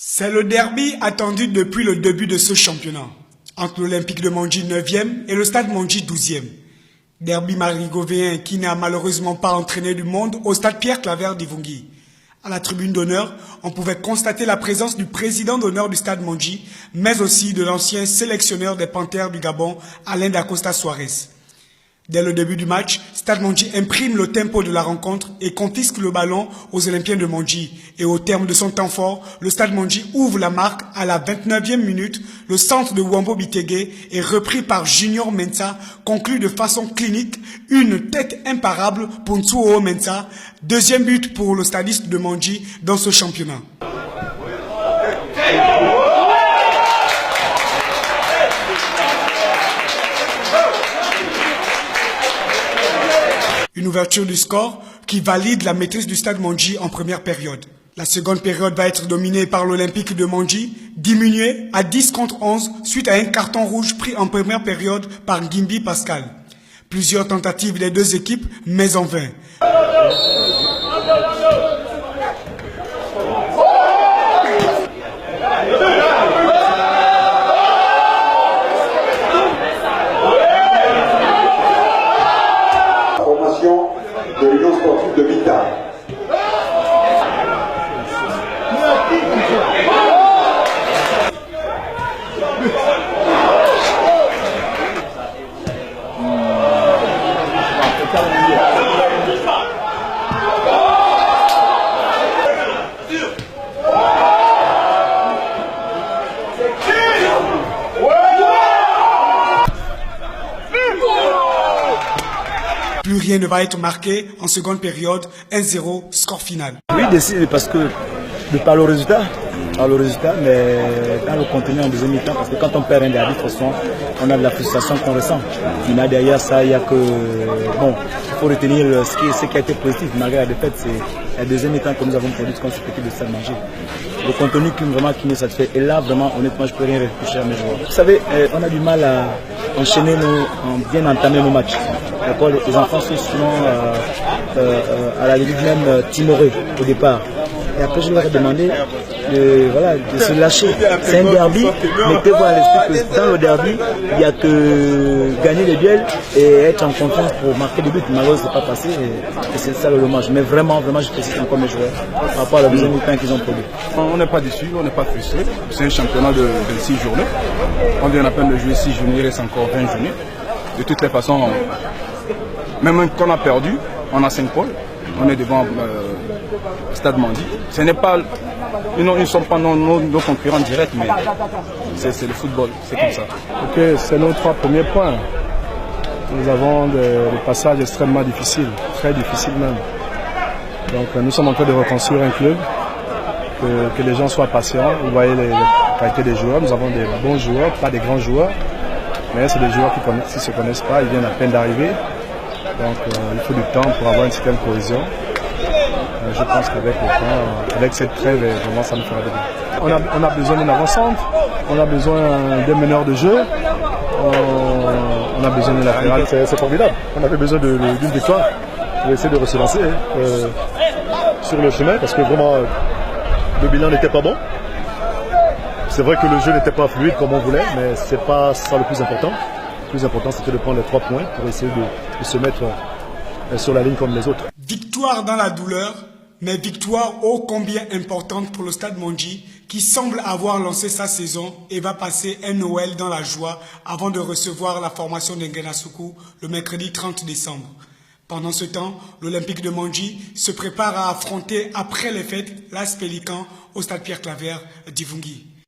C'est le derby attendu depuis le début de ce championnat, entre l'Olympique de Mandji 9e et le Stade Mandji 12e. Derby marigovéen qui n'a malheureusement pas entraîné du monde au Stade Pierre Claver d'Ivungui. À la tribune d'honneur, on pouvait constater la présence du président d'honneur du Stade Mandji, mais aussi de l'ancien sélectionneur des Panthères du Gabon, Alain Dacosta Suarez. Dès le début du match, Stade Mandji imprime le tempo de la rencontre et confisque le ballon aux Olympiens de Mandji. Et au terme de son temps fort, le Stade Mandji ouvre la marque à la 29e minute. Le centre de Wambo Bitege est repris par Junior Mensah, conclut de façon clinique, une tête imparable pour Ntsuo Mensah. Deuxième but pour le stadiste de Mandji dans ce championnat. Une ouverture du score qui valide la maîtrise du Stade Mandji en première période. La seconde période va être dominée par l'Olympique de Mandji, diminuée à 10 contre 11 suite à un carton rouge pris en première période par Gimbi Pascal. Plusieurs tentatives des deux équipes, mais en vain. De l'Union sportive de Vita. Plus rien ne va être marqué en seconde période, 1-0, score final. Oui, décide parce que de par le résultat, mais dans le contenu en deuxième mi-temps, parce que quand on perd un derby, de toute façon, on a de la frustration qu'on ressent. Mais derrière ça, il y a que, bon, il faut retenir ce qui a été positif malgré la défaite, c'est la deuxième mi-temps que nous avons produit contre cette équipe de Stade Mandji. Le contenu qui nous satisfait. Et là, vraiment, honnêtement, je ne peux rien reprocher à mes joueurs. Vous savez, on a du mal à enchaîner, bien entamer nos matchs. Les enfants sont souvent à la limite même timorés au départ. Et après, je leur ai demandé de se lâcher. C'est un derby. Mettez-vous à l'esprit que dans le derby, il n'y a que gagner les duels et être en confiance pour marquer des buts. Malheureusement, ce n'est pas passé et c'est ça le dommage. Mais vraiment, je félicite encore mes joueurs par rapport à la deuxième mi-temps qu'ils ont produit. On n'est pas déçu, on n'est pas frustré. C'est un championnat de 26 journées. On vient à peine de jouer 6 journées, il reste encore 20 journées. De toutes les façons, même quand on a perdu, on a 5 points. On est devant Stade Mandji. Ce n'est pas, ils ne sont pas nos concurrents directs, mais c'est le football, c'est comme ça. Ok, c'est nos 3 premiers points. Nous avons des passages extrêmement difficiles, très difficiles même. Donc nous sommes en train de reconstruire un club, que les gens soient patients. Vous voyez les qualités des joueurs. Nous avons des bons joueurs, pas des grands joueurs, mais c'est des joueurs qui ne se connaissent pas, ils viennent à peine d'arriver. Donc il faut du temps pour avoir une certaine cohésion. Je pense qu'avec le temps, avec cette trêve, vraiment ça nous fera du bien. On a besoin d'un avant-centre, on a besoin d'un meneur de jeu, on a besoin d'un latéral. C'est formidable. On avait besoin d'une victoire pour essayer de se lancer sur le chemin parce que vraiment le bilan n'était pas bon. C'est vrai que le jeu n'était pas fluide comme on voulait, mais ce n'est pas ça le plus important. Le plus important, c'était de prendre les 3 points pour essayer de se mettre sur la ligne comme les autres. Victoire dans la douleur, mais victoire ô combien importante pour le Stade Mandji qui semble avoir lancé sa saison et va passer un Noël dans la joie avant de recevoir la formation d'Engena Soukou le mercredi 30 décembre. Pendant ce temps, l'Olympique de Mandji se prépare à affronter après les fêtes l'AS Pélican au Stade Pierre Claver d'Ivungui.